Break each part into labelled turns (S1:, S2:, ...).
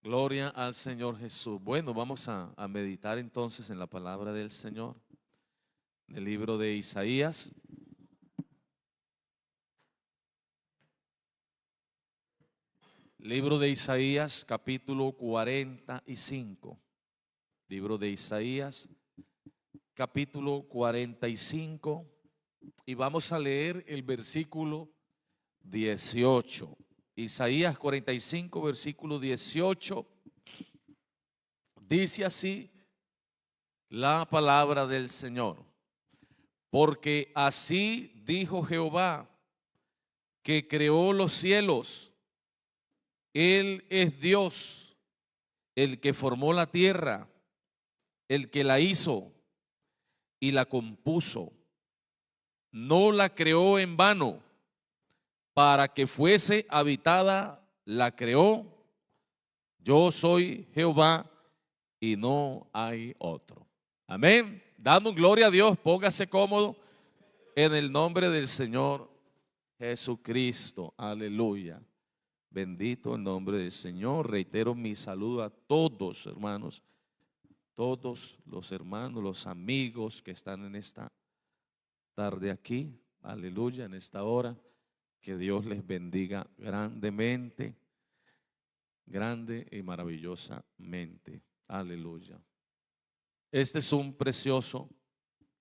S1: Gloria al Señor Jesús. Bueno, vamos a meditar entonces en la palabra del Señor, en el libro de Isaías. Libro de Isaías, capítulo 45. Libro de Isaías, capítulo 45. Y vamos a leer el versículo 18. Isaías 45, versículo 18. Dice así la palabra del Señor. Porque así dijo Jehová, que creó los cielos. Él es Dios, el que formó la tierra, el que la hizo y la compuso. No la creó en vano, para que fuese habitada, la creó. Yo soy Jehová y no hay otro. Amén. Dando gloria a Dios, póngase cómodo en el nombre del Señor Jesucristo. Aleluya. Bendito el nombre del Señor. Reitero mi saludo a todos, hermanos, todos los hermanos, los amigos que están en esta tarde aquí. Aleluya, en esta hora. Que Dios les bendiga grandemente, grande y maravillosamente. Aleluya. Este es un precioso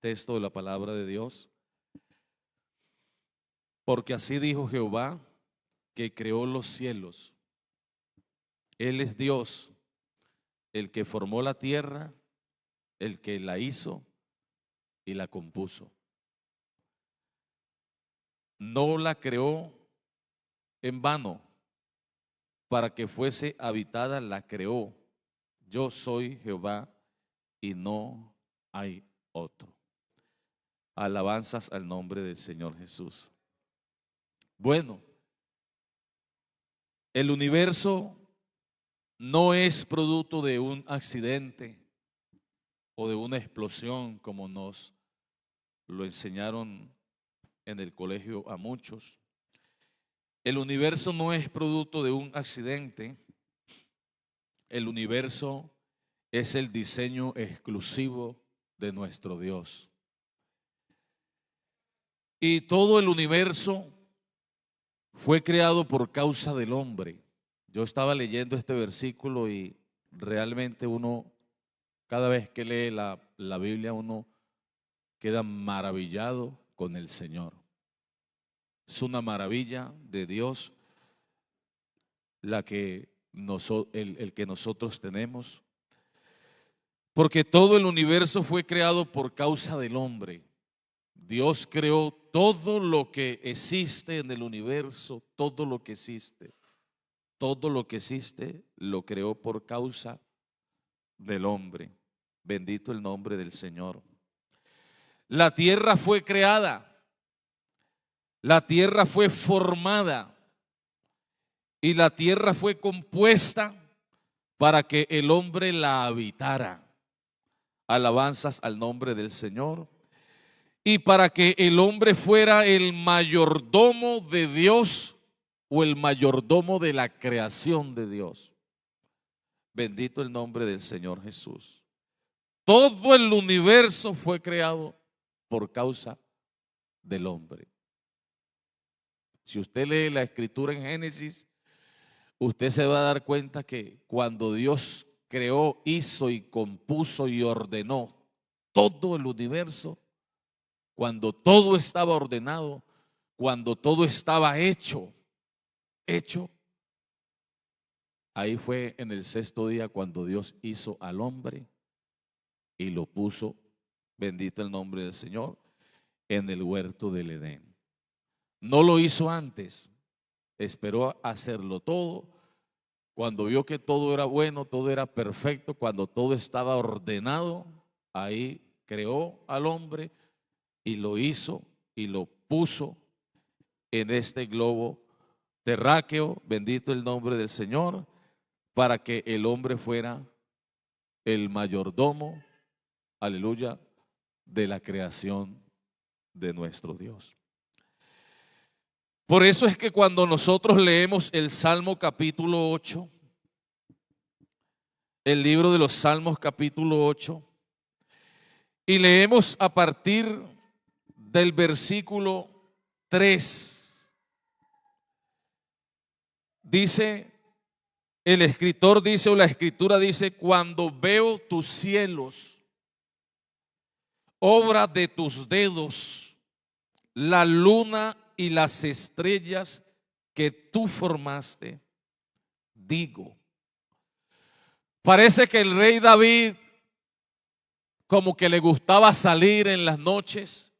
S1: texto de la palabra de Dios. Porque así dijo Jehová, que creó los cielos. Él es Dios, el que formó la tierra, el que la hizo y la compuso. No la creó en vano, para que fuese habitada, la creó. Yo soy Jehová y no hay otro. Alabanzas al nombre del Señor Jesús. Bueno, el universo no es producto de un accidente o de una explosión como nos lo enseñaron en el colegio a muchos. El universo no es producto de un accidente. El universo es el diseño exclusivo de nuestro Dios. Y todo el universo fue creado por causa del hombre. Yo estaba leyendo este versículo y realmente uno, cada vez que lee la Biblia, uno queda maravillado con el Señor. Es una maravilla de Dios la que el que nosotros tenemos. Porque todo el universo fue creado por causa del hombre. Dios creó todo lo que existe en el universo, todo lo que existe. Todo lo que existe lo creó por causa del hombre. Bendito el nombre del Señor. La tierra fue creada. La tierra fue formada y la tierra fue compuesta para que el hombre la habitara. Alabanzas al nombre del Señor. Y para que el hombre fuera el mayordomo de Dios o el mayordomo de la creación de Dios. Bendito el nombre del Señor Jesús. Todo el universo fue creado por causa del hombre. Si usted lee la escritura en Génesis, usted se va a dar cuenta que cuando Dios creó, hizo y compuso y ordenó todo el universo, cuando todo estaba ordenado, cuando todo estaba hecho, ahí fue en el sexto día cuando Dios hizo al hombre y lo puso, bendito el nombre del Señor, en el huerto del Edén. No lo hizo antes, esperó a hacerlo todo. Cuando vio que todo era bueno, todo era perfecto, cuando todo estaba ordenado, ahí creó al hombre y lo hizo y lo puso en este globo terráqueo, bendito el nombre del Señor, para que el hombre fuera el mayordomo, aleluya, de la creación de nuestro Dios. Por eso es que cuando nosotros leemos el Salmo capítulo 8, el libro de los Salmos capítulo 8 y leemos a partir del versículo 3. Dice, el escritor dice o la escritura dice: cuando veo tus cielos, obra de tus dedos, la luna y las estrellas que tú formaste, digo. Parece que el rey David como que le gustaba salir en las noches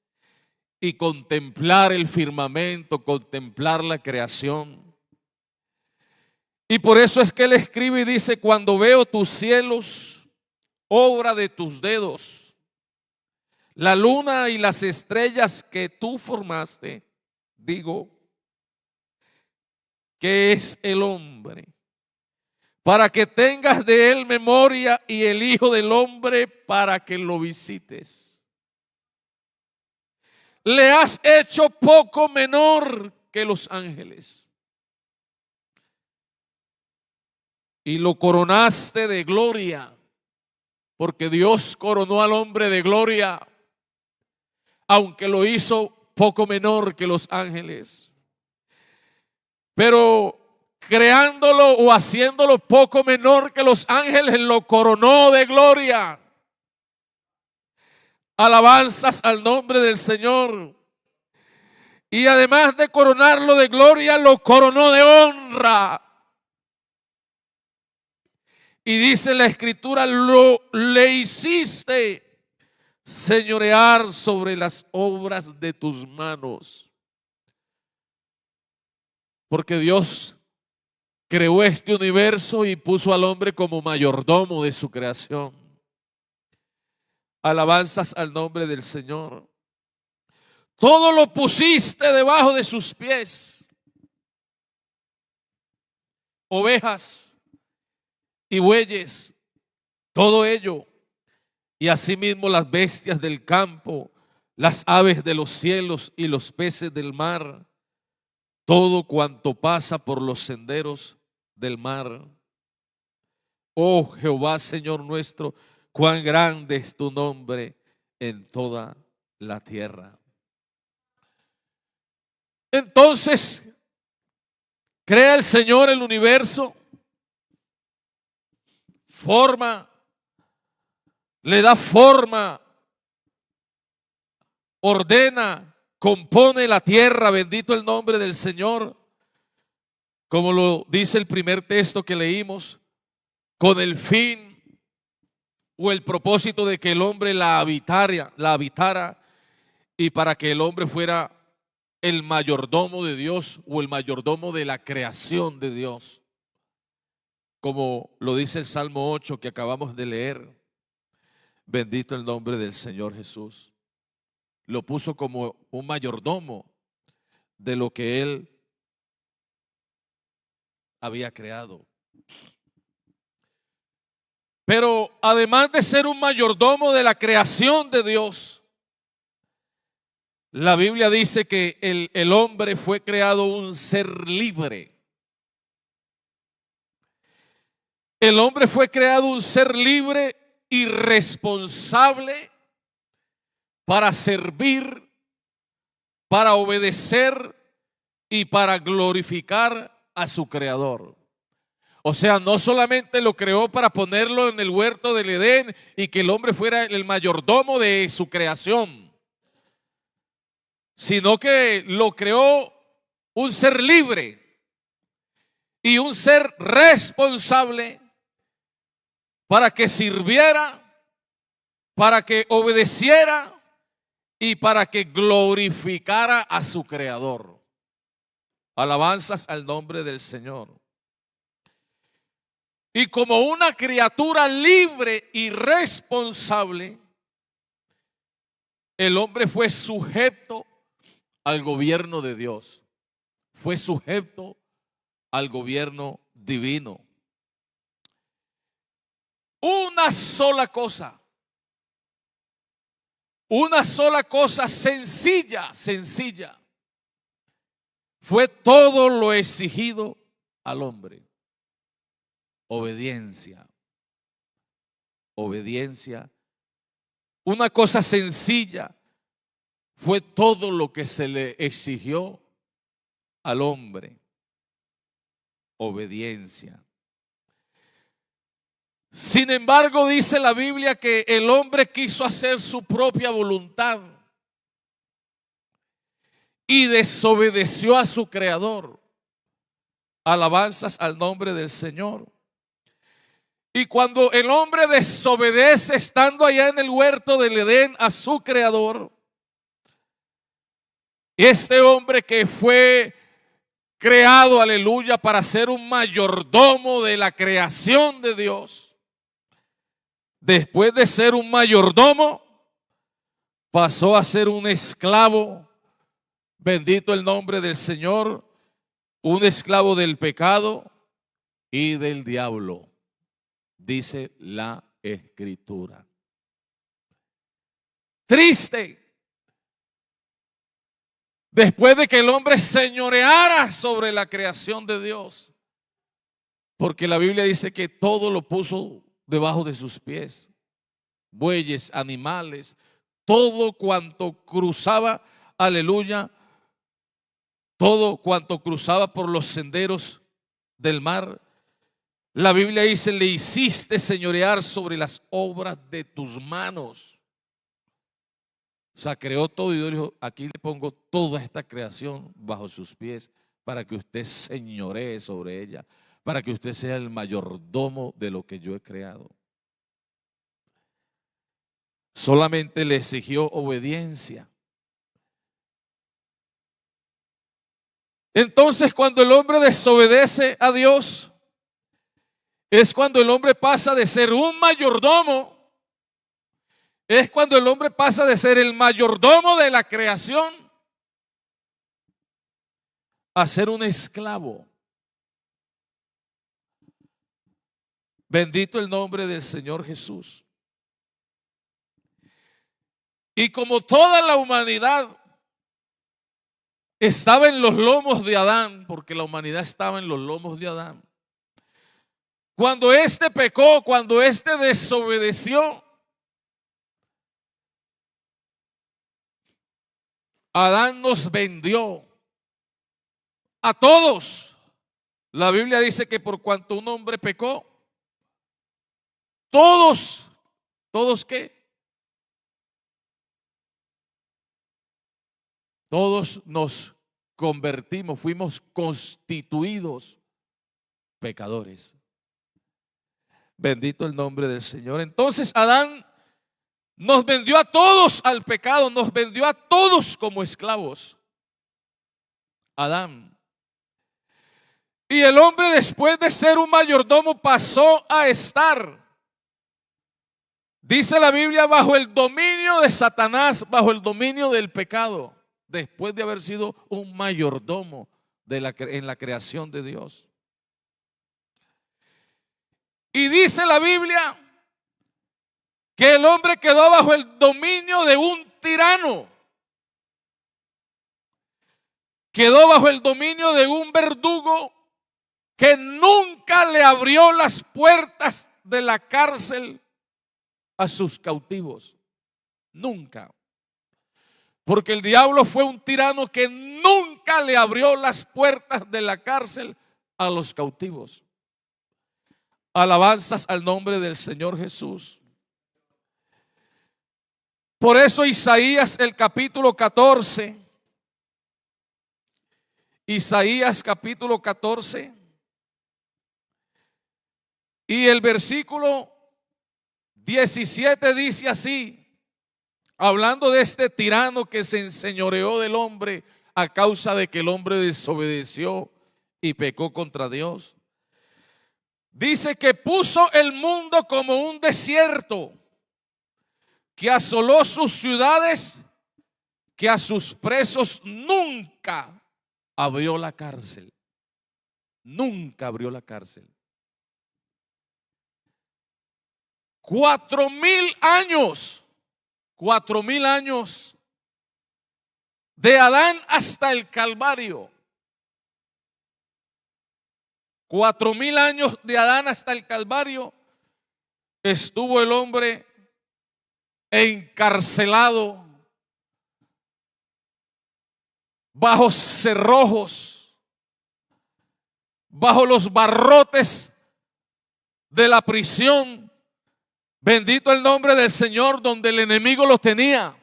S1: y contemplar el firmamento, contemplar la creación. Y por eso es que él escribe y dice: cuando veo tus cielos, obra de tus dedos, la luna y las estrellas que tú formaste, digo, ¿qué es el hombre para que tengas de él memoria, y el hijo del hombre para que lo visites? Le has hecho poco menor que los ángeles y lo coronaste de gloria, porque Dios coronó al hombre de gloria, aunque lo hizo poco menor que los ángeles. Pero creándolo o haciéndolo poco menor que los ángeles, lo coronó de gloria. Alabanzas al nombre del Señor. Y además de coronarlo de gloria, lo coronó de honra. Y dice la escritura: le hiciste señorear sobre las obras de tus manos. Porque Dios creó este universo y puso al hombre como mayordomo de su creación. Alabanzas al nombre del Señor. Todo lo pusiste debajo de sus pies. Ovejas y bueyes, todo ello. Y asimismo las bestias del campo, las aves de los cielos y los peces del mar, todo cuanto pasa por los senderos del mar. Oh Jehová, Señor nuestro, cuán grande es tu nombre en toda la tierra. Entonces, crea el Señor el universo, le da forma, ordena, compone la tierra, bendito el nombre del Señor, como lo dice el primer texto que leímos, con el fin o el propósito de que el hombre la habitara y para que el hombre fuera el mayordomo de Dios o el mayordomo de la creación de Dios, como lo dice el Salmo 8 que acabamos de leer. Bendito el nombre del Señor Jesús. Lo puso como un mayordomo de lo que Él había creado. Pero además de ser un mayordomo de la creación de Dios, la Biblia dice que el hombre fue creado un ser libre. El hombre fue creado un ser libre y responsable para servir, para obedecer y para glorificar a su creador. O sea, no solamente lo creó para ponerlo en el huerto del Edén y que el hombre fuera el mayordomo de su creación, sino que lo creó un ser libre y un ser responsable para que sirviera, para que obedeciera y para que glorificara a su creador. Alabanzas al nombre del Señor. Y como una criatura libre y responsable, el hombre fue sujeto al gobierno de Dios. Fue sujeto al gobierno divino. Una sola cosa sencilla, fue todo lo exigido al hombre: obediencia. obediencia. Una cosa sencilla fue todo lo que se le exigió al hombre: obediencia. Sin embargo, dice la Biblia que el hombre quiso hacer su propia voluntad y desobedeció a su creador. Alabanzas al nombre del Señor. Y cuando el hombre desobedece, estando allá en el huerto del Edén a su creador, este hombre que fue creado, aleluya, para ser un mayordomo de la creación de Dios, después de ser un mayordomo, pasó a ser un esclavo. Bendito el nombre del Señor. Un esclavo del pecado y del diablo, dice la Escritura. Triste. Después de que el hombre señoreara sobre la creación de Dios, porque la Biblia dice que todo lo puso debajo de sus pies: bueyes, animales, todo cuanto cruzaba, aleluya, todo cuanto cruzaba por los senderos del mar. La Biblia dice: le hiciste señorear sobre las obras de tus manos. O sea, creó todo y Dios dijo: aquí le pongo toda esta creación bajo sus pies para que usted señoree sobre ella, para que usted sea el mayordomo de lo que yo he creado. Solamente le exigió obediencia. Entonces, cuando el hombre desobedece a Dios, es cuando el hombre pasa de ser un mayordomo, es cuando el hombre pasa de ser el mayordomo de la creación a ser un esclavo. Bendito el nombre del Señor Jesús. Y como toda la humanidad estaba en los lomos de Adán, porque la humanidad estaba en los lomos de Adán, cuando éste pecó, cuando éste desobedeció, Adán nos vendió a todos. La Biblia dice que por cuanto un hombre pecó, todos ¿qué? Todos nos convertimos, fuimos constituidos pecadores. Bendito el nombre del Señor. Entonces Adán nos vendió a todos al pecado, nos vendió a todos como esclavos. Adán. Y el hombre, después de ser un mayordomo, pasó a estar, dice la Biblia, bajo el dominio de Satanás, bajo el dominio del pecado, después de haber sido un mayordomo en la creación de Dios. Y dice la Biblia que el hombre quedó bajo el dominio de un tirano. Quedó bajo el dominio de un verdugo que nunca le abrió las puertas de la cárcel a sus cautivos. Nunca. Porque el diablo fue un tirano que nunca le abrió las puertas de la cárcel a los cautivos. Alabanzas al nombre del Señor Jesús. Por eso Isaías, el capítulo 14, Isaías capítulo 14 y el versículo 17 dice así, hablando de este tirano que se enseñoreó del hombre a causa de que el hombre desobedeció y pecó contra Dios. Dice que puso el mundo como un desierto, que asoló sus ciudades, que a sus presos nunca abrió la cárcel. Nunca abrió la cárcel. 4,000 años. 4,000 años de Adán hasta el Calvario. 4,000 años de Adán hasta el Calvario. estuvo el hombre encarcelado bajo cerrojos, bajo los barrotes de la prisión. Bendito el nombre del Señor, donde el enemigo lo tenía.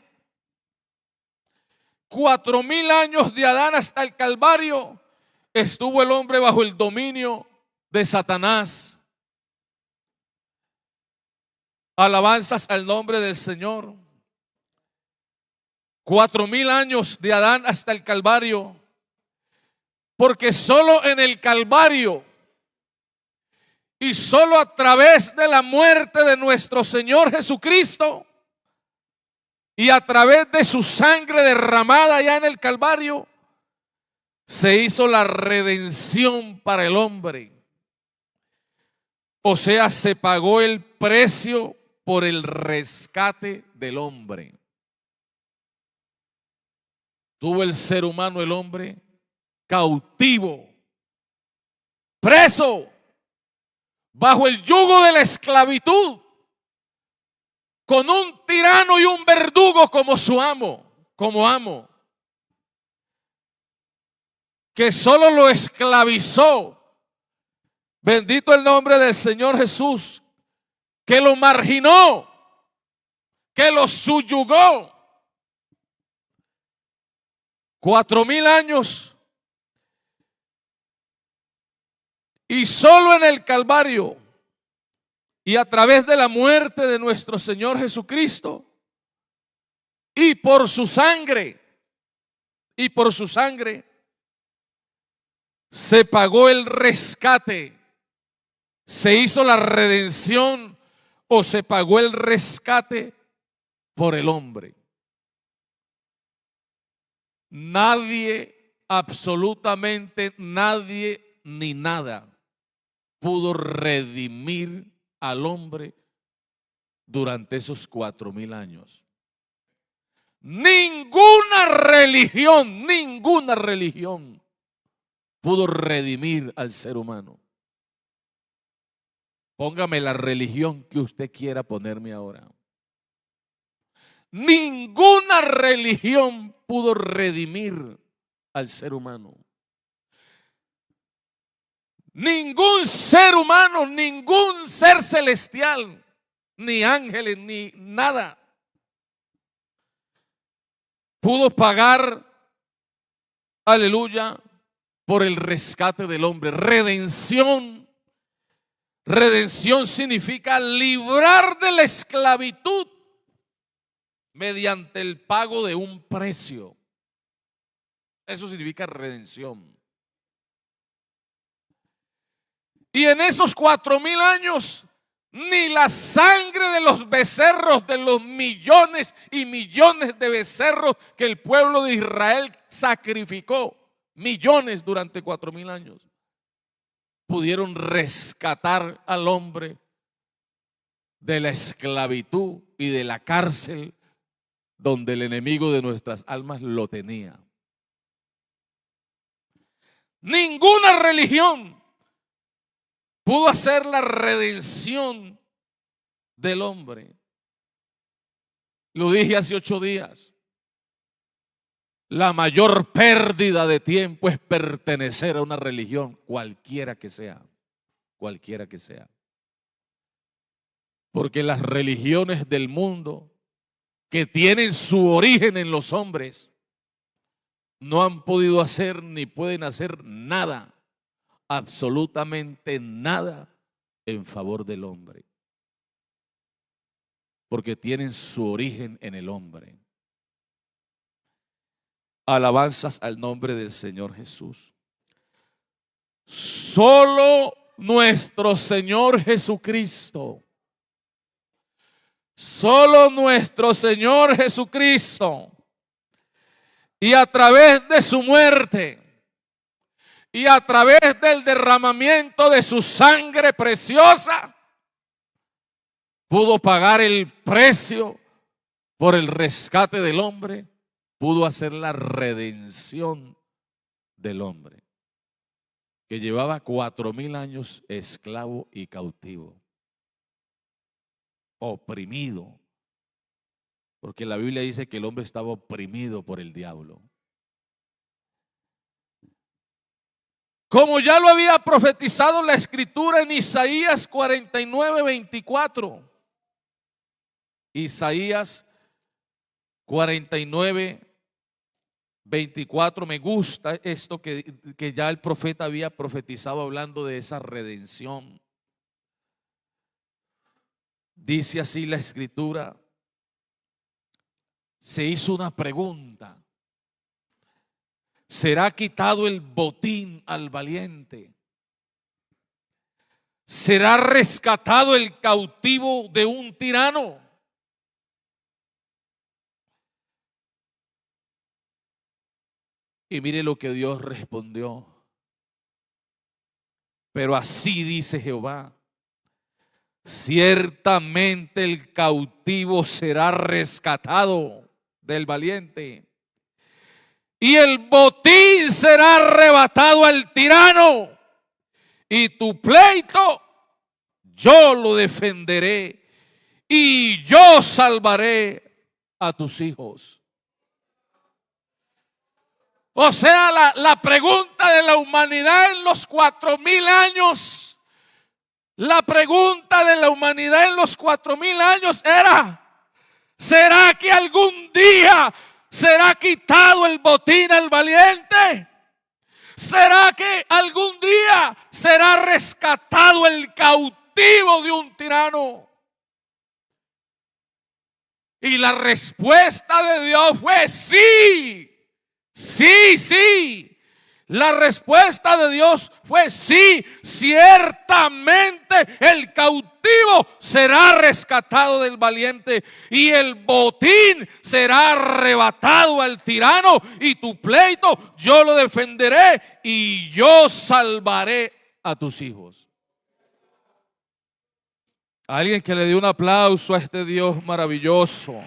S1: 4000 años de Adán hasta el Calvario estuvo el hombre bajo el dominio de Satanás. Alabanzas al nombre del Señor. 4000 años de Adán hasta el Calvario, porque solo en el Calvario y solo a través de la muerte de nuestro Señor Jesucristo y a través de su sangre derramada allá en el Calvario, se hizo la redención para el hombre. O sea, se pagó el precio por el rescate del hombre. Tuvo el ser humano, el hombre, cautivo, preso, bajo el yugo de la esclavitud, con un tirano y un verdugo como su amo, como amo, que solo lo esclavizó. Bendito el nombre del Señor Jesús, que lo marginó, que lo subyugó. 4000 años. Y solo en el Calvario y a través de la muerte de nuestro Señor Jesucristo y por su sangre, se pagó el rescate, se hizo la redención o se pagó el rescate por el hombre. Nadie, absolutamente nadie ni nada pudo redimir al hombre durante esos 4000 años. Ninguna religión pudo redimir al ser humano. Póngame la religión que usted quiera ponerme ahora. Ninguna religión pudo redimir al ser humano. Ningún ser humano, ningún ser celestial, ni ángeles, ni nada, pudo pagar, aleluya, por el rescate del hombre. Redención. Redención significa librar de la esclavitud mediante el pago de un precio. Eso significa redención. Y en esos 4000 años, ni la sangre de los becerros, de los millones y millones de becerros que el pueblo de Israel sacrificó, millones durante 4000 años, pudieron rescatar al hombre de la esclavitud y de la cárcel donde el enemigo de nuestras almas lo tenía. Ninguna religión pudo hacer la redención del hombre. Lo dije hace 8 días. La mayor pérdida de tiempo es pertenecer a una religión, cualquiera que sea. Cualquiera que sea. Porque las religiones del mundo, que tienen su origen en los hombres, no han podido hacer ni pueden hacer nada, absolutamente nada en favor del hombre. Porque tienen su origen en el hombre. Alabanzas al nombre del Señor Jesús. Solo nuestro Señor Jesucristo, solo nuestro Señor Jesucristo, y a través de su muerte y a través del derramamiento de su sangre preciosa, pudo pagar el precio por el rescate del hombre, pudo hacer la redención del hombre, que llevaba 4000 años esclavo y cautivo. oprimido, porque la Biblia dice que el hombre estaba oprimido por el diablo. Como ya lo había profetizado la Escritura en Isaías 49, 24. Isaías 49, 24. Me gusta esto que ya el profeta había profetizado hablando de esa redención. Dice así la Escritura. Se hizo una pregunta. ¿Será quitado el botín al valiente? ¿Será rescatado el cautivo de un tirano? Y mire lo que Dios respondió. Pero así dice Jehová: ciertamente el cautivo será rescatado del valiente, y el botín será arrebatado al tirano, y tu pleito yo lo defenderé, y yo salvaré a tus hijos. O sea, la pregunta de la humanidad en los 4000 años, la pregunta de la humanidad en los 4000 años era: ¿será que algún día será quitado el botín al valiente? ¿Será que algún día será rescatado el cautivo de un tirano? Y la respuesta de Dios fue sí. Sí, sí. La respuesta de Dios fue sí. Ciertamente el cautivo será rescatado del valiente, y el botín será arrebatado al tirano, y tu pleito yo lo defenderé, y yo salvaré a tus hijos. Alguien que le dé un aplauso a este Dios maravilloso.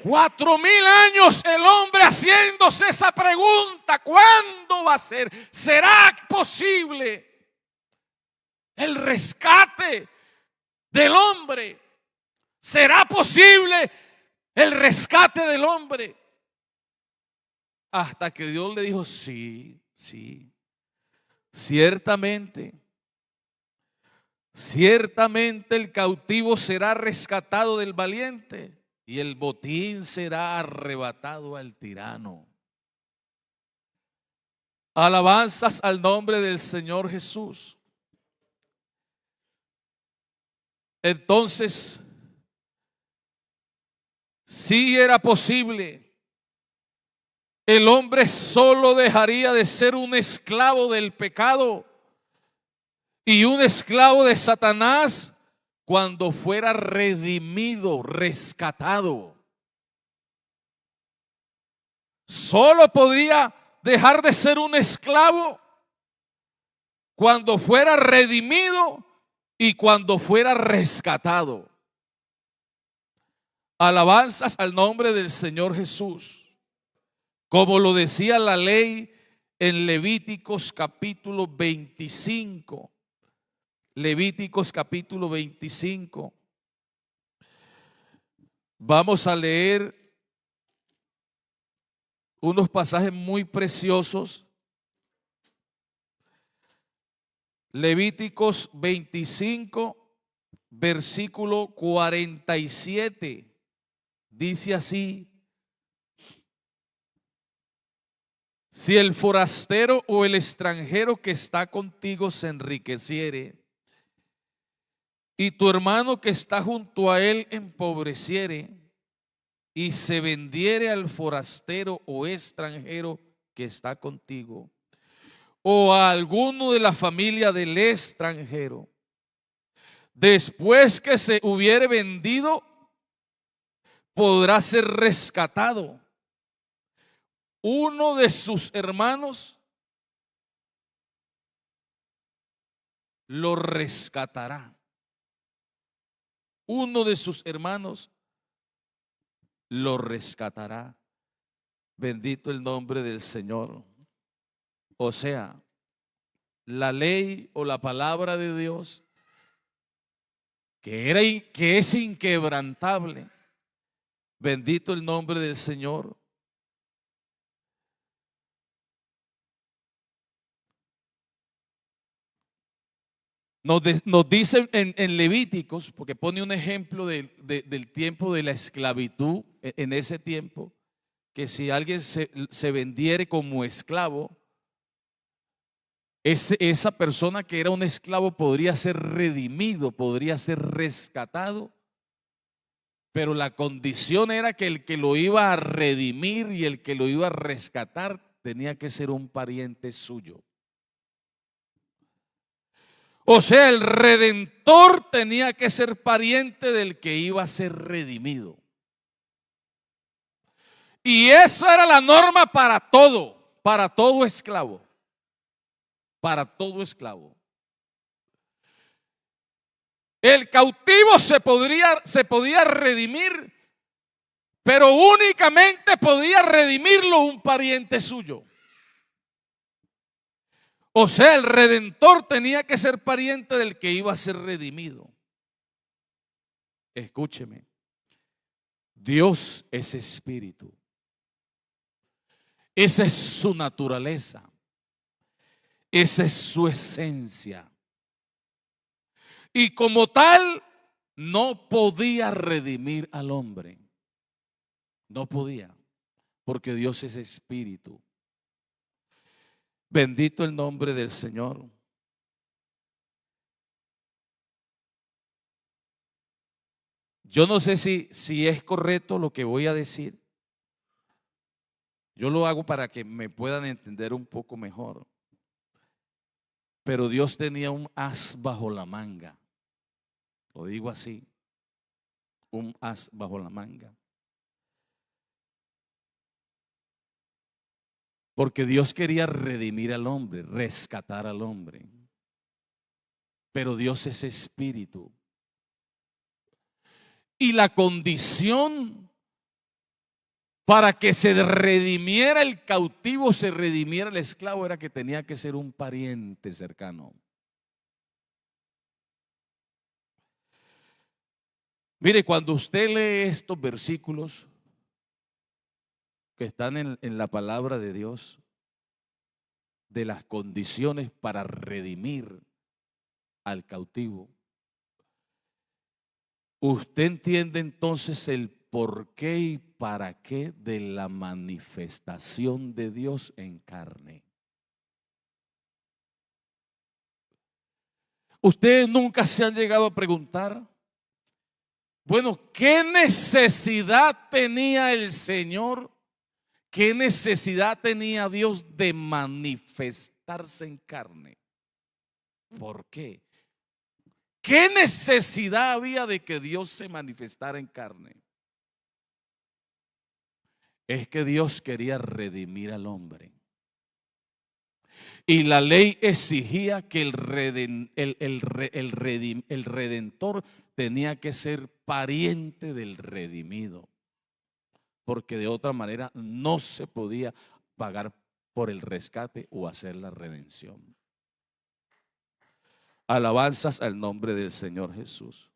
S1: 4000 años el hombre haciéndose esa pregunta: ¿cuándo va a ser? ¿Será posible el rescate del hombre? ¿Será posible el rescate del hombre? Hasta que Dios le dijo: sí, sí, ciertamente el cautivo será rescatado del valiente, y el botín será arrebatado al tirano. Alabanzas al nombre del Señor Jesús. Entonces, si era posible, el hombre solo dejaría de ser un esclavo del pecado y un esclavo de Satanás cuando fuera redimido, rescatado. Solo podría dejar de ser un esclavo cuando fuera redimido y cuando fuera rescatado. Alabanzas al nombre del Señor Jesús. Como lo decía la ley en Levíticos capítulo 25. Levíticos capítulo 25. Vamos a leer unos pasajes muy preciosos. Levíticos 25, versículo 47. Dice así: si el forastero o el extranjero que está contigo se enriqueciere, y tu hermano que está junto a él empobreciere, y se vendiere al forastero o extranjero que está contigo, o a alguno de la familia del extranjero, después que se hubiere vendido, podrá ser rescatado. Uno de sus hermanos lo rescatará. Uno de sus hermanos lo rescatará. Bendito el nombre del Señor. O sea, la ley o la palabra de Dios, que es inquebrantable. Bendito el nombre del Señor. Nos dice en Levíticos, porque pone un ejemplo del tiempo de la esclavitud en ese tiempo, que si alguien se vendiere como esclavo, esa persona que era un esclavo podría ser redimido, podría ser rescatado, pero la condición era que el que lo iba a redimir y el que lo iba a rescatar tenía que ser un pariente suyo. O sea, el redentor tenía que ser pariente del que iba a ser redimido. Y esa era la norma para todo esclavo. Para todo esclavo. El cautivo se podía redimir, pero únicamente podía redimirlo un pariente suyo. O sea, el redentor tenía que ser pariente del que iba a ser redimido. Escúcheme. Dios es espíritu. Esa es su naturaleza. Esa es su esencia. Y como tal, no podía redimir al hombre. No podía, porque Dios es espíritu. Bendito el nombre del Señor. Yo no sé si es correcto lo que voy a decir. Yo lo hago para que me puedan entender un poco mejor. Pero Dios tenía un as bajo la manga. Lo digo así. Un as bajo la manga. Porque Dios quería redimir al hombre, rescatar al hombre. Pero Dios es espíritu. Y la condición para que se redimiera el cautivo, se redimiera el esclavo, era que tenía que ser un pariente cercano. Mire, cuando usted lee estos versículos que están en la palabra de Dios, de las condiciones para redimir al cautivo, usted entiende entonces el por qué y para qué de la manifestación de Dios en carne. Ustedes nunca se han llegado a preguntar, bueno, ¿qué necesidad tenía el Señor? ¿Qué necesidad tenía Dios de manifestarse en carne? ¿Por qué? ¿Qué necesidad había de que Dios se manifestara en carne? Es que Dios quería redimir al hombre. Y la ley exigía que el redentor tenía que ser pariente del redimido, porque de otra manera no se podía pagar por el rescate o hacer la redención. Alabanzas al nombre del Señor Jesús.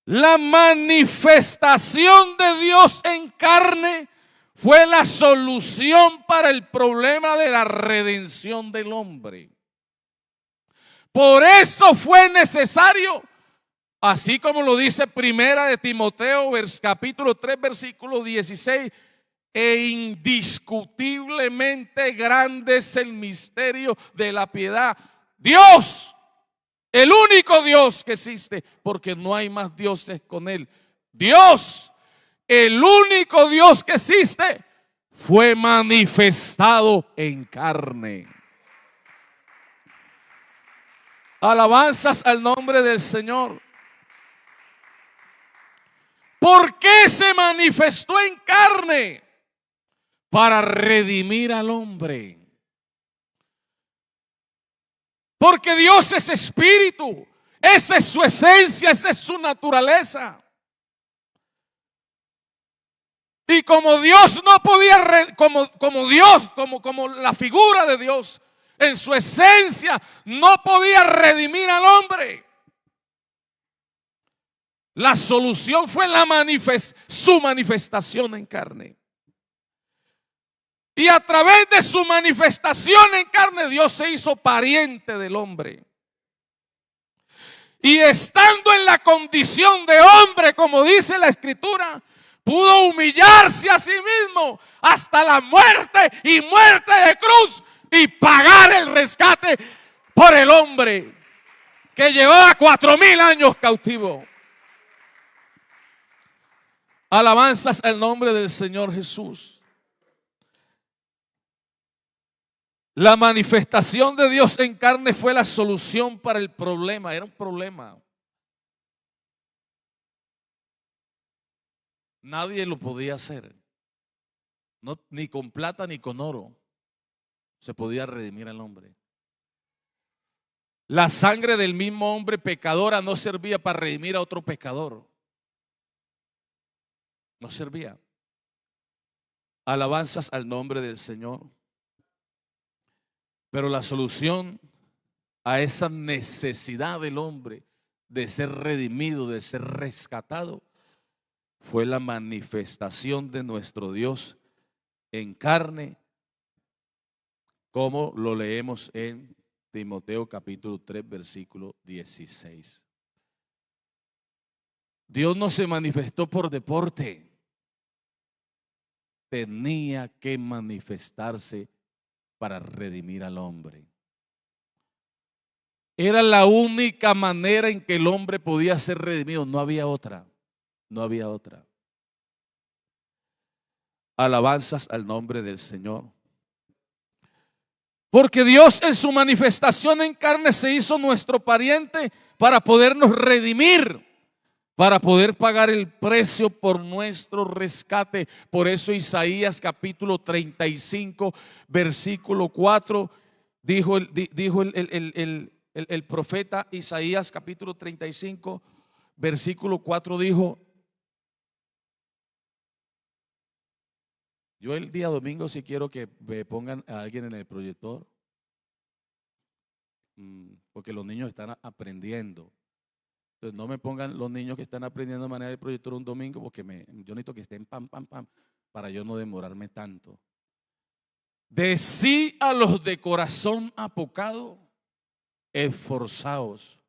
S1: La manifestación de Dios en carne fue la solución para el problema de la redención del hombre. Por eso fue necesario, así como lo dice Primera de Timoteo, capítulo 3, versículo 16, e indiscutiblemente grande es el misterio de la piedad. Dios, el único Dios que existe, porque no hay más dioses con él. Dios, el único Dios que existe, fue manifestado en carne. Alabanzas al nombre del Señor. ¿Por qué se manifestó en carne? Para redimir al hombre. Porque Dios es espíritu. Esa es su esencia, esa es su naturaleza. Y como Dios no podía, como la figura de Dios en su esencia no podía redimir al hombre. La solución fue su manifestación en carne. Y a través de su manifestación en carne, Dios se hizo pariente del hombre. Y estando en la condición de hombre, como dice la Escritura, pudo humillarse a sí mismo hasta la muerte y muerte de cruz y pagar el rescate por el hombre que llevaba 4000 años cautivo. Alabanzas al nombre del Señor Jesús. La manifestación de Dios en carne fue la solución para el problema. Era un problema. Nadie lo podía hacer. No, ni con plata ni con oro se podía redimir al hombre. La sangre del mismo hombre pecadora no servía para redimir a otro pecador. No servía. Alabanzas al nombre del Señor. Pero la solución a esa necesidad del hombre de ser redimido, de ser rescatado, fue la manifestación de nuestro Dios en carne, como lo leemos en Timoteo capítulo 3, versículo 16. Dios no se manifestó por deporte. Tenía que manifestarse para redimir al hombre. Era la única manera en que el hombre podía ser redimido. No había otra. No había otra. Alabanzas al nombre del Señor. Porque Dios en su manifestación en carne se hizo nuestro pariente para podernos redimir, para poder pagar el precio por nuestro rescate. Por eso Isaías capítulo 35, versículo 4, dijo el profeta Isaías capítulo 35, versículo 4 dijo: yo el día domingo sí quiero que me pongan a alguien en el proyector, porque los niños están aprendiendo. Entonces no me pongan los niños que están aprendiendo de manera del proyector un domingo, porque yo necesito que estén pam, pam, pam, para yo no demorarme tanto. Decí a los de corazón apocado: esforzaos,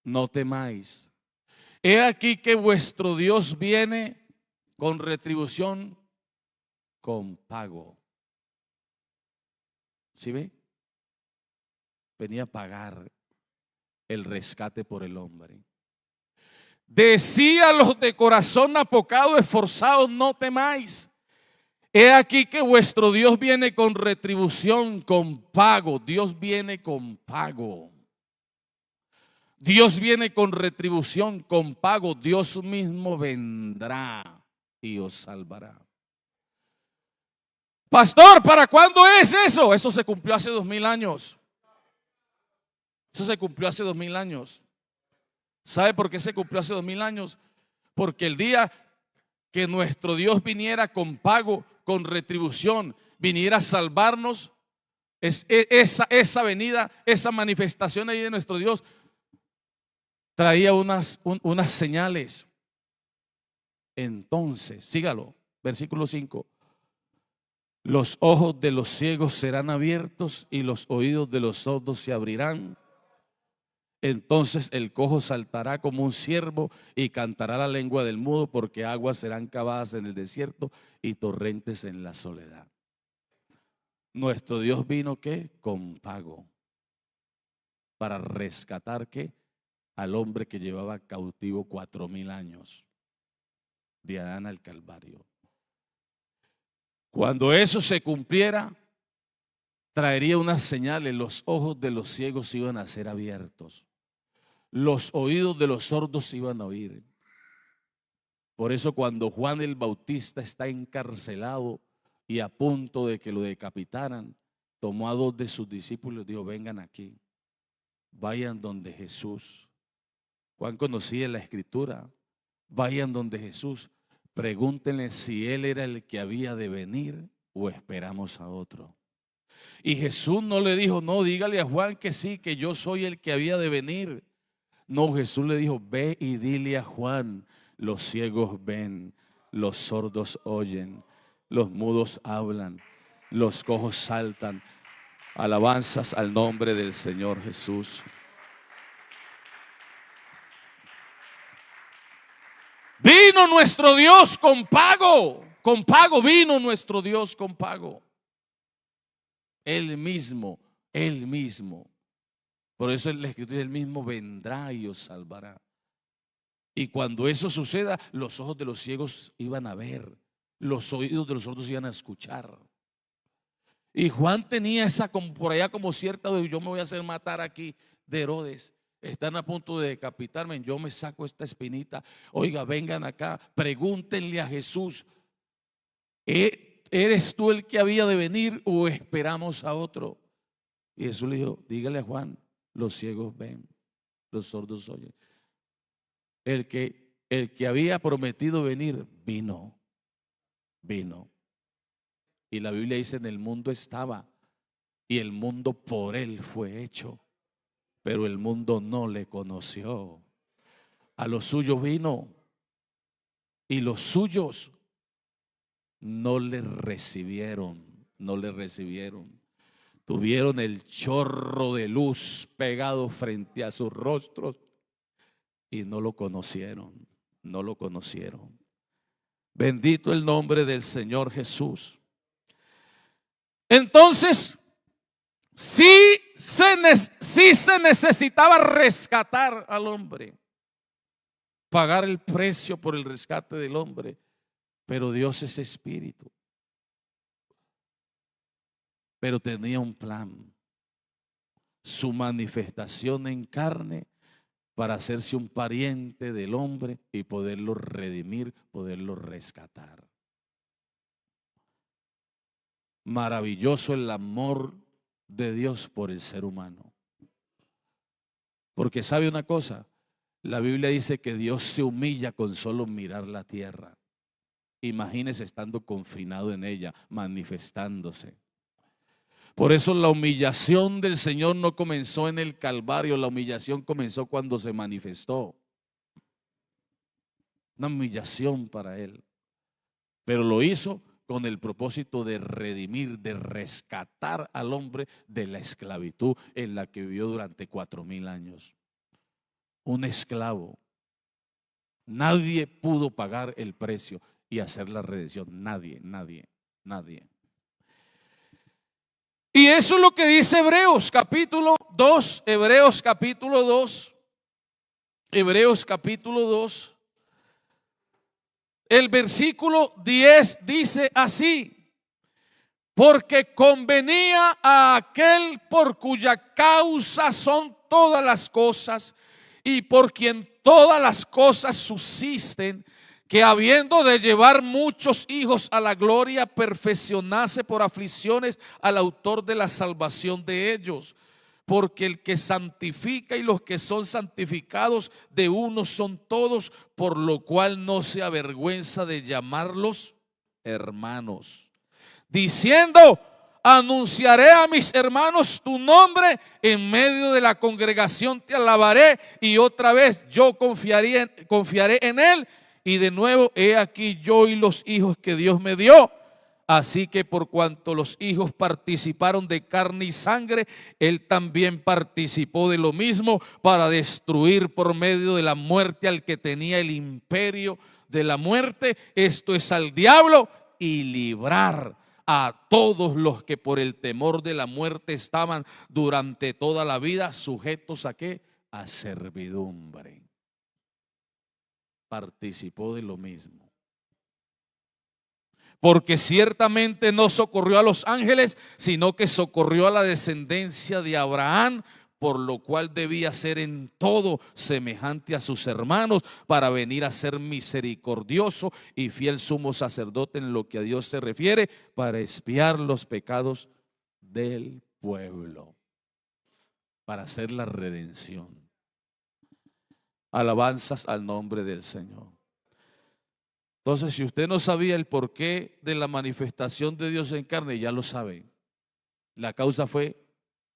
S1: no temáis. He aquí que vuestro Dios viene con retribución, con pago. ¿Sí ve? Venía a pagar el rescate por el hombre. Decía a los de corazón apocado: esforzados, no temáis. He aquí que vuestro Dios viene con retribución, con pago. Dios viene con pago. Dios viene con retribución, con pago. Dios mismo vendrá y os salvará. Pastor, ¿para cuándo es eso? Eso se cumplió hace 2000 años. Eso se cumplió hace 2000 años. ¿Sabe por qué se cumplió hace 2000 años? Porque el día que nuestro Dios viniera con pago, con retribución, viniera a salvarnos, esa venida, esa manifestación ahí de nuestro Dios traía unas señales. Entonces, sígalo, versículo 5. Los ojos de los ciegos serán abiertos y los oídos de los sordos se abrirán. Entonces el cojo saltará como un ciervo y cantará la lengua del mudo, porque aguas serán cavadas en el desierto y torrentes en la soledad. Nuestro Dios vino ¿qué? Con pago, para rescatar ¿qué? Al hombre que llevaba cautivo 4000 años, de Adán al Calvario. Cuando eso se cumpliera, traería unas señales. Los ojos de los ciegos iban a ser abiertos, los oídos de los sordos iban a oír. Por eso cuando Juan el Bautista está encarcelado y a punto de que lo decapitaran, tomó a 2 de sus discípulos y dijo: vengan aquí, vayan donde Jesús. Juan conocía la Escritura. Vayan donde Jesús, pregúntenle si Él era el que había de venir o esperamos a otro. Y Jesús no le dijo, no, dígale a Juan que sí, que yo soy el que había de venir. No, Jesús le dijo, ve y dile a Juan, los ciegos ven, los sordos oyen, los mudos hablan, los cojos saltan. Alabanzas al nombre del Señor Jesús. Vino nuestro Dios con pago vino nuestro Dios con pago. Él mismo. Por eso la Escritura, Él mismo vendrá y os salvará. Y cuando eso suceda, los ojos de los ciegos iban a ver, los oídos de los sordos iban a escuchar. Y Juan tenía esa, como por allá, como cierta, yo me voy a hacer matar aquí de Herodes. Están a punto de decapitarme, yo me saco esta espinita. Oiga, vengan acá, pregúntenle a Jesús, ¿eres tú el que había de venir o esperamos a otro? Y Jesús le dijo, dígale a Juan, los ciegos ven, los sordos oyen. El que había prometido venir, vino. Y la Biblia dice, en el mundo estaba, y el mundo por él fue hecho, pero el mundo no le conoció. A los suyos vino, y los suyos no le recibieron. Tuvieron el chorro de luz pegado frente a sus rostros y no lo conocieron. Bendito el nombre del Señor Jesús. Entonces, sí se necesitaba rescatar al hombre, pagar el precio por el rescate del hombre, pero Dios es espíritu. Pero tenía un plan, su manifestación en carne para hacerse un pariente del hombre y poderlo redimir, poderlo rescatar. Maravilloso el amor de Dios por el ser humano. Porque sabe una cosa, la Biblia dice que Dios se humilla con solo mirar la tierra. Imagínese estando confinado en ella, manifestándose. Por eso la humillación del Señor no comenzó en el Calvario, la humillación comenzó cuando se manifestó. Una humillación para Él. Pero lo hizo con el propósito de redimir, de rescatar al hombre de la esclavitud en la que vivió durante 4000 años. Un esclavo. Nadie pudo pagar el precio y hacer la redención. Nadie. Y eso es lo que dice Hebreos capítulo 2. Hebreos capítulo 2. El versículo 10 dice así: porque convenía a aquel por cuya causa son todas las cosas y por quien todas las cosas subsisten, que habiendo de llevar muchos hijos a la gloria, perfeccionase por aflicciones al autor de la salvación de ellos. Porque el que santifica y los que son santificados de uno son todos, por lo cual no se avergüenza de llamarlos hermanos, diciendo: anunciaré a mis hermanos tu nombre, en medio de la congregación te alabaré, y otra vez yo confiaré en él. Y de nuevo, he aquí yo y los hijos que Dios me dio. Así que por cuanto los hijos participaron de carne y sangre, él también participó de lo mismo, para destruir por medio de la muerte al que tenía el imperio de la muerte, esto es, al diablo, y librar a todos los que por el temor de la muerte estaban durante toda la vida sujetos ¿a qué? A servidumbre. Participó de lo mismo. Porque ciertamente no socorrió a los ángeles, sino que socorrió a la descendencia de Abraham, por lo cual debía ser en todo semejante a sus hermanos, para venir a ser misericordioso y fiel sumo sacerdote en lo que a Dios se refiere, para expiar los pecados del pueblo, para hacer la redención. Alabanzas al nombre del Señor. Entonces, si usted no sabía el porqué de la manifestación de Dios en carne, ya lo sabe. La causa fue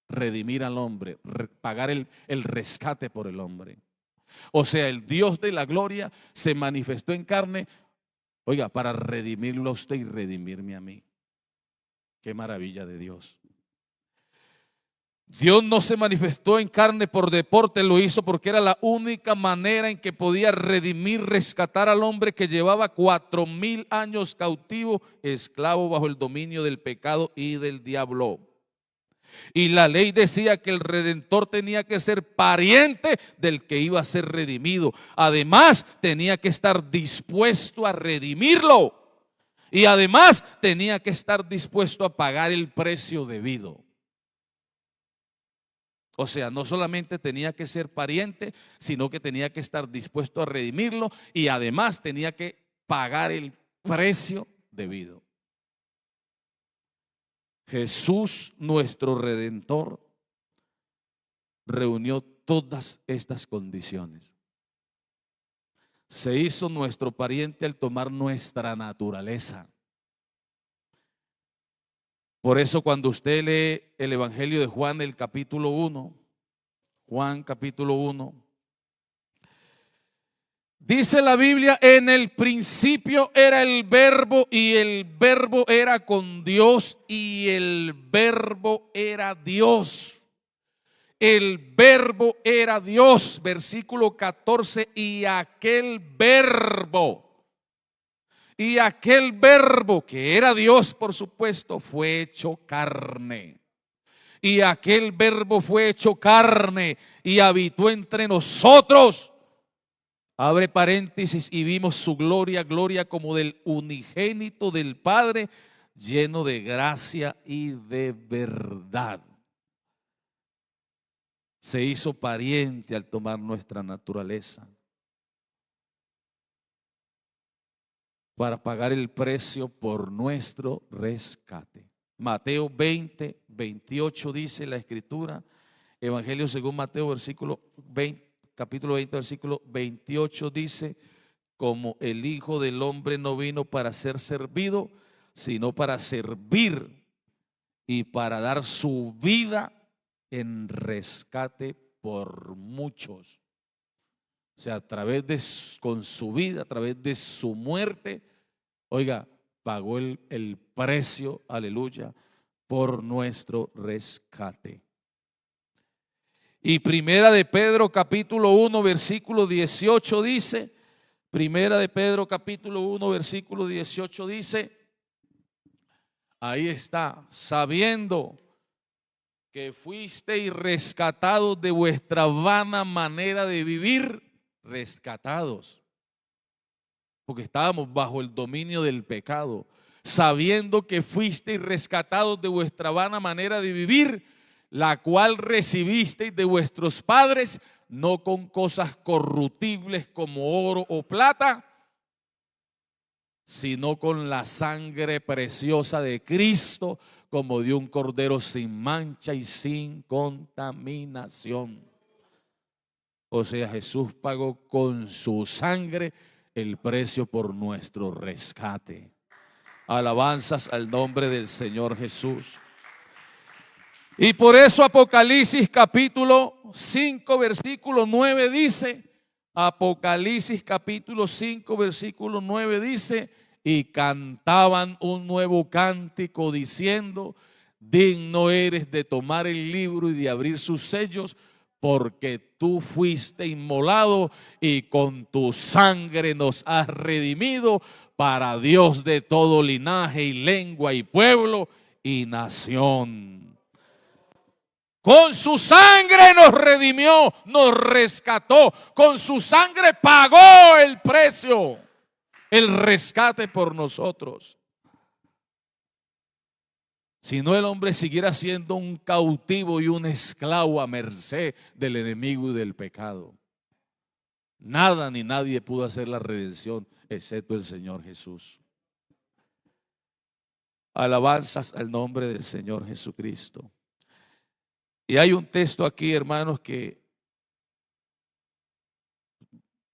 S1: redimir al hombre, pagar el rescate por el hombre. O sea, el Dios de la gloria se manifestó en carne, oiga, para redimirlo a usted y redimirme a mí. Qué maravilla de Dios. Dios no se manifestó en carne por deporte, lo hizo porque era la única manera en que podía redimir, rescatar al hombre que llevaba 4000 años cautivo, esclavo bajo el dominio del pecado y del diablo. Y la ley decía que el redentor tenía que ser pariente del que iba a ser redimido. Además, tenía que estar dispuesto a redimirlo. Y además, tenía que estar dispuesto a pagar el precio debido. O sea, no solamente tenía que ser pariente, sino que tenía que estar dispuesto a redimirlo y además tenía que pagar el precio debido. Jesús, nuestro Redentor, reunió todas estas condiciones. Se hizo nuestro pariente al tomar nuestra naturaleza. Por eso cuando usted lee el Evangelio de Juan, el capítulo 1, Juan capítulo 1, dice la Biblia, en el principio era el verbo y el verbo era con Dios y el verbo era Dios. El verbo era Dios, versículo 14, y aquel verbo que era Dios, por supuesto, fue hecho carne. Y aquel verbo fue hecho carne y habitó entre nosotros. Abre paréntesis, y vimos su gloria, gloria como del unigénito del Padre, lleno de gracia y de verdad. Se hizo pariente al tomar nuestra naturaleza para pagar el precio por nuestro rescate. Mateo 20, 28 dice la Escritura, Evangelio según Mateo, capítulo 20, versículo 28 dice, como el Hijo del Hombre no vino para ser servido, sino para servir y para dar su vida en rescate por muchos. O sea, con su vida, a través de su muerte, oiga, pagó el precio, aleluya, por nuestro rescate. Y Primera de Pedro capítulo 1 versículo 18 dice, Primera de Pedro capítulo 1 versículo 18 dice, ahí está, sabiendo que fuisteis rescatados de vuestra vana manera de vivir, rescatados, porque estábamos bajo el dominio del pecado, sabiendo que fuisteis rescatados de vuestra vana manera de vivir, la cual recibisteis de vuestros padres, no con cosas corruptibles como oro o plata, sino con la sangre preciosa de Cristo, como de un cordero sin mancha y sin contaminación. O sea, Jesús pagó con su sangre el precio por nuestro rescate. Alabanzas al nombre del Señor Jesús. Y por eso Apocalipsis capítulo 5 versículo 9 dice, Apocalipsis capítulo 5 versículo 9 dice, y cantaban un nuevo cántico diciendo, digno eres de tomar el libro y de abrir sus sellos, porque tú fuiste inmolado y con tu sangre nos has redimido para Dios de todo linaje y lengua y pueblo y nación. Con su sangre nos redimió, nos rescató, con su sangre pagó el precio, el rescate por nosotros. Si no, el hombre siguiera siendo un cautivo y un esclavo a merced del enemigo y del pecado. Nada ni nadie pudo hacer la redención excepto el Señor Jesús. Alabanzas al nombre del Señor Jesucristo. Y hay un texto aquí, hermanos, que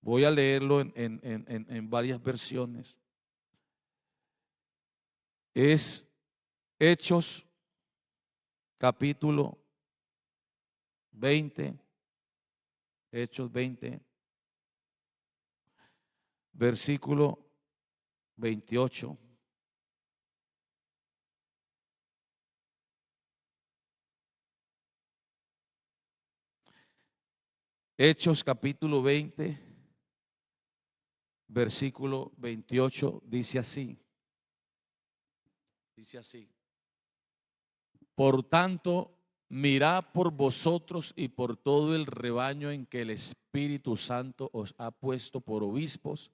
S1: voy a leerlo en varias versiones. Es Hechos capítulo 20, Hechos 20, versículo 28. Hechos capítulo 20, versículo 28, dice así. Dice así. Por tanto, mirad por vosotros y por todo el rebaño en que el Espíritu Santo os ha puesto por obispos,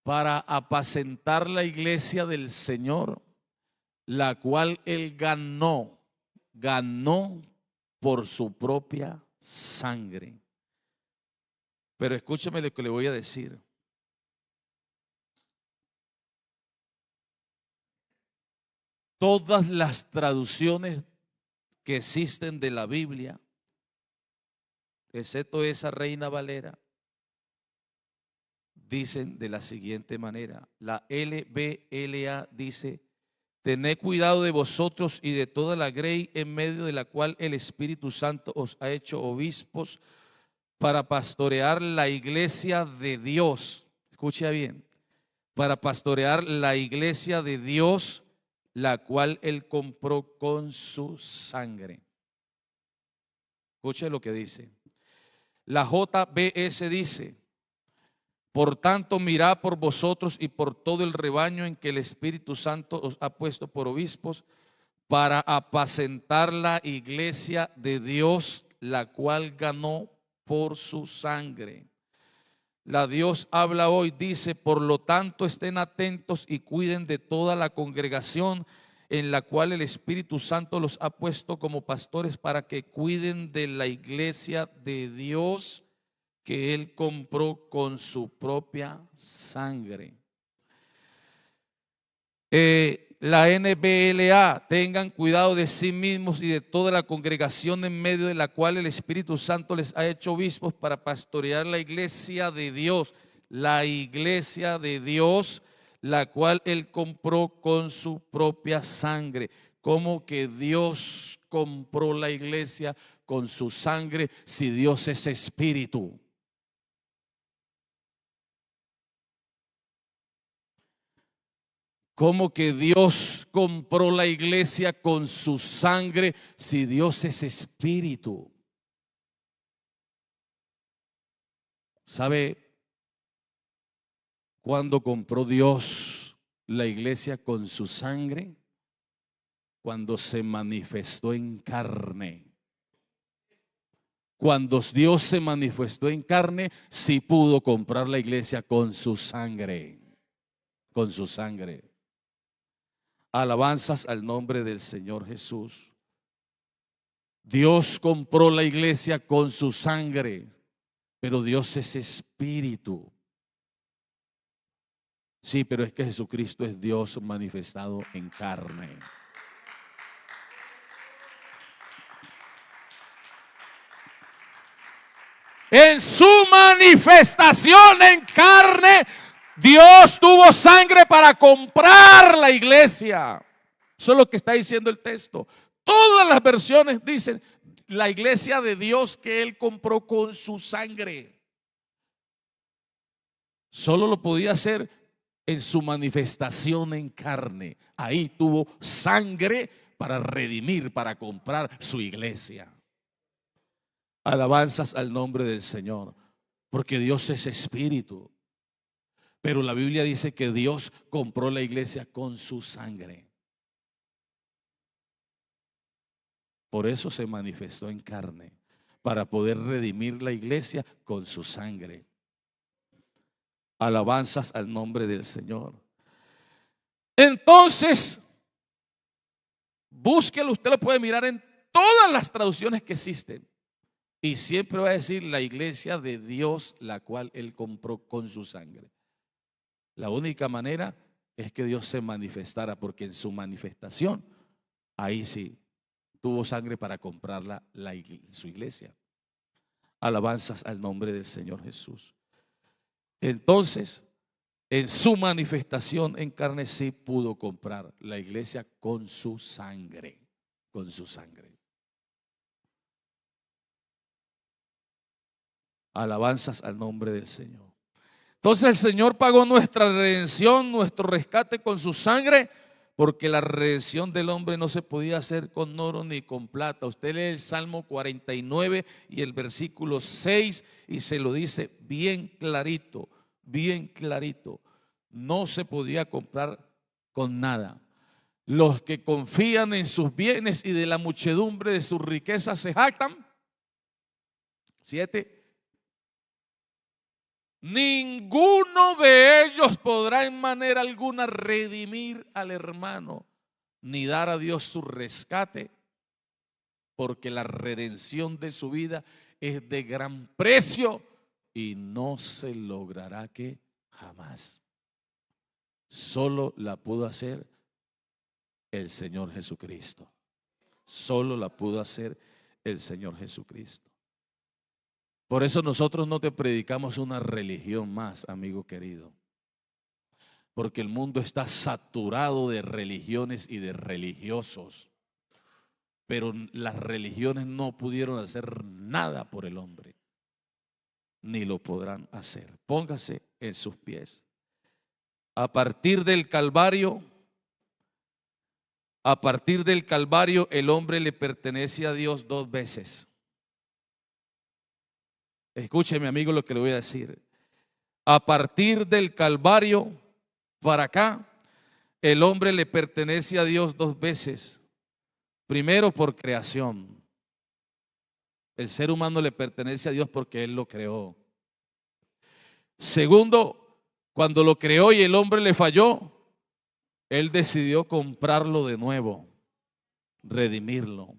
S1: para apacentar la iglesia del Señor, la cual él ganó por su propia sangre. Pero escúcheme lo que le voy a decir. Todas las traducciones que existen de la Biblia, excepto esa Reina Valera, dicen de la siguiente manera. La LBLA dice: tened cuidado de vosotros y de toda la grey en medio de la cual el Espíritu Santo os ha hecho obispos para pastorear la iglesia de Dios. Escucha bien. Para pastorear la iglesia de Dios, la cual él compró con su sangre. Escuche lo que dice. La JBS dice: por tanto, mirad por vosotros y por todo el rebaño en que el Espíritu Santo os ha puesto por obispos, para apacentar la iglesia de Dios, la cual ganó por su sangre. La Dios habla hoy, dice: por lo tanto, estén atentos y cuiden de toda la congregación en la cual el Espíritu Santo los ha puesto como pastores, para que cuiden de la iglesia de Dios que él compró con su propia sangre. La NBLA: tengan cuidado de sí mismos y de toda la congregación en medio de la cual el Espíritu Santo les ha hecho obispos, para pastorear la iglesia de Dios, la iglesia de Dios, la cual él compró con su propia sangre. ¿Cómo que Dios compró la iglesia con su sangre si Dios es espíritu? ¿Cómo que Dios compró la iglesia con su sangre si Dios es espíritu? ¿Sabe cuándo compró Dios la iglesia con su sangre? Cuando se manifestó en carne. Cuando Dios se manifestó en carne, sí pudo comprar la iglesia con su sangre. Con su sangre. Alabanzas al nombre del Señor Jesús. Dios compró la iglesia con su sangre, pero Dios es espíritu. Sí, pero es que Jesucristo es Dios manifestado en carne. En su manifestación en carne, Dios tuvo sangre para comprar la iglesia. Eso es lo que está diciendo el texto. Todas las versiones dicen la iglesia de Dios que él compró con su sangre. Solo lo podía hacer en su manifestación en carne. Ahí tuvo sangre para redimir, para comprar su iglesia. Alabanzas al nombre del Señor, porque Dios es espíritu. Pero la Biblia dice que Dios compró la iglesia con su sangre. Por eso se manifestó en carne, para poder redimir la iglesia con su sangre. Alabanzas al nombre del Señor. Entonces, búsquelo, usted lo puede mirar en todas las traducciones que existen. Y siempre va a decir la iglesia de Dios, la cual él compró con su sangre. La única manera es que Dios se manifestara, porque en su manifestación, ahí sí, tuvo sangre para comprarla su iglesia. Alabanzas al nombre del Señor Jesús. Entonces, en su manifestación en carne sí pudo comprar la iglesia con su sangre. con su sangre. Alabanzas al nombre del Señor. Entonces el Señor pagó nuestra redención, nuestro rescate con su sangre, porque la redención del hombre no se podía hacer con oro ni con plata. Usted lee el Salmo 49 y el versículo 6 y se lo dice bien clarito, bien clarito. No se podía comprar con nada. Los que confían en sus bienes y de la muchedumbre de sus riquezas se jactan. 7. Ninguno de ellos podrá en manera alguna redimir al hermano, ni dar a Dios su rescate, porque la redención de su vida es de gran precio y no se logrará que jamás. Solo la pudo hacer el Señor Jesucristo. Solo la pudo hacer el Señor Jesucristo. Por eso nosotros no te predicamos una religión más, amigo querido. Porque el mundo está saturado de religiones y de religiosos. Pero las religiones no pudieron hacer nada por el hombre. Ni lo podrán hacer. Póngase en sus pies. A partir del Calvario, el hombre le pertenece a Dios 2 veces. Escúcheme, amigo, lo que le voy a decir. A partir del Calvario para acá, el hombre le pertenece a Dios 2 veces. Primero, por creación. El ser humano le pertenece a Dios porque Él lo creó. Segundo, cuando lo creó y el hombre le falló, Él decidió comprarlo de nuevo, redimirlo.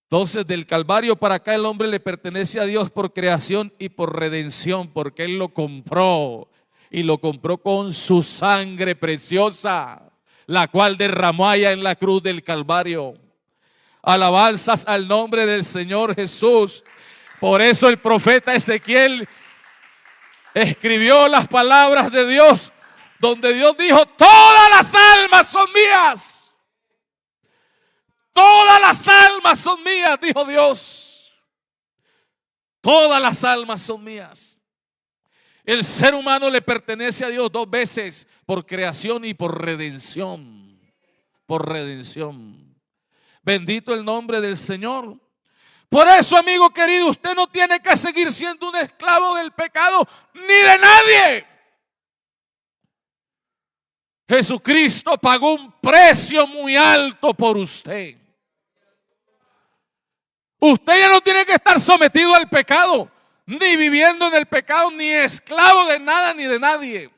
S1: Entonces, del Calvario para acá el hombre le pertenece a Dios por creación y por redención, porque Él lo compró y lo compró con su sangre preciosa, la cual derramó allá en la cruz del Calvario. Alabanzas al nombre del Señor Jesús. Por eso el profeta Ezequiel escribió las palabras de Dios, donde Dios dijo: todas las almas son mías. Todas las almas son mías, dijo Dios. Todas las almas son mías. El ser humano le pertenece a Dios 2 veces, por creación y por redención. Por redención. Bendito el nombre del Señor. Por eso, amigo querido, usted no tiene que seguir siendo un esclavo del pecado ni de nadie. Jesucristo pagó un precio muy alto por usted. Usted ya no tiene que estar sometido al pecado, ni viviendo en el pecado, ni esclavo de nada ni de nadie.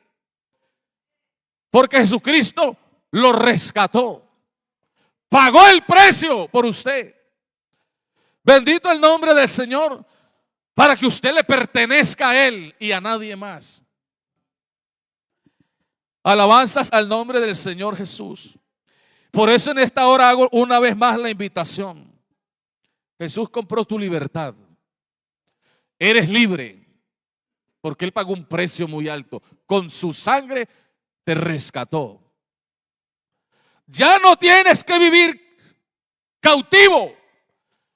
S1: Porque Jesucristo lo rescató. Pagó el precio por usted. Bendito el nombre del Señor, para que usted le pertenezca a Él y a nadie más. Alabanzas al nombre del Señor Jesús. Por eso en esta hora hago una vez más la invitación. Jesús compró tu libertad. Eres libre porque Él pagó un precio muy alto. Con su sangre te rescató. Ya no tienes que vivir cautivo.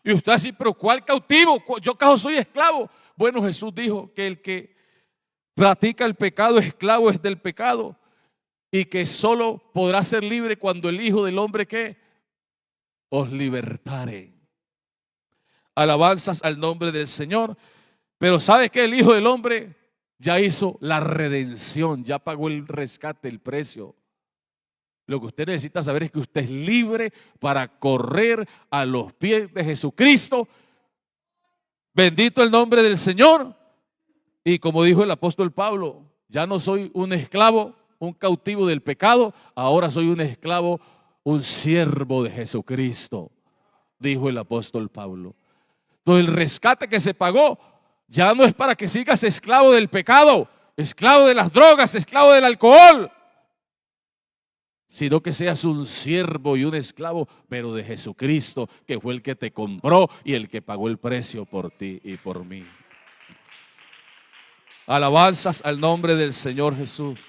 S1: Y usted así, pero ¿cuál cautivo? ¿Yo acaso soy esclavo? Bueno, Jesús dijo que el que practica el pecado, esclavo es del pecado, y que solo podrá ser libre cuando el Hijo del Hombre ¿qué? Os libertare. Alabanzas al nombre del Señor. Pero ¿sabe qué? El Hijo del Hombre ya hizo la redención, ya pagó el rescate, el precio. Lo que usted necesita saber es que usted es libre para correr a los pies de Jesucristo. Bendito el nombre del Señor. Y como dijo el apóstol Pablo, ya no soy un esclavo, un cautivo del pecado, ahora soy un esclavo, un siervo de Jesucristo, dijo el apóstol Pablo. Entonces el rescate que se pagó ya no es para que sigas esclavo del pecado, esclavo de las drogas, esclavo del alcohol, sino que seas un siervo y un esclavo, pero de Jesucristo, que fue el que te compró y el que pagó el precio por ti y por mí. Alabanzas al nombre del Señor Jesús.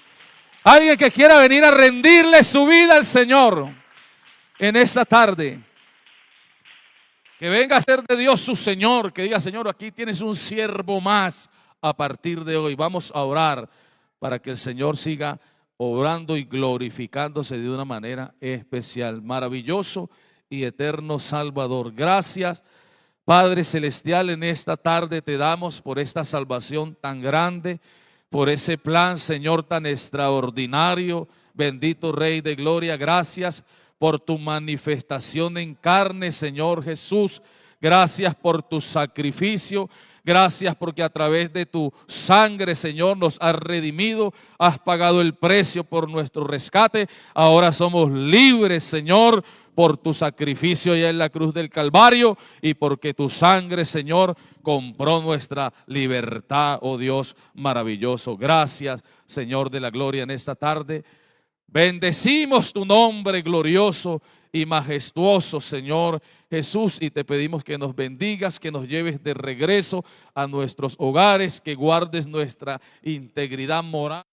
S1: Alguien que quiera venir a rendirle su vida al Señor en esta tarde. Que venga a ser de Dios su Señor, que diga, Señor, aquí tienes un siervo más a partir de hoy. Vamos a orar para que el Señor siga obrando y glorificándose de una manera especial. Maravilloso y eterno Salvador. Gracias, Padre Celestial, en esta tarde te damos por esta salvación tan grande, por ese plan, Señor, tan extraordinario. Bendito Rey de Gloria, gracias por tu manifestación en carne, Señor Jesús. Gracias por tu sacrificio. Gracias porque a través de tu sangre, Señor, nos has redimido, has pagado el precio por nuestro rescate. Ahora somos libres, Señor, por tu sacrificio ya en la cruz del Calvario y porque tu sangre, Señor, compró nuestra libertad, oh Dios maravilloso. Gracias, Señor de la gloria, en esta tarde. Bendecimos tu nombre glorioso y majestuoso, Señor Jesús, y te pedimos que nos bendigas, que nos lleves de regreso a nuestros hogares, que guardes nuestra integridad moral.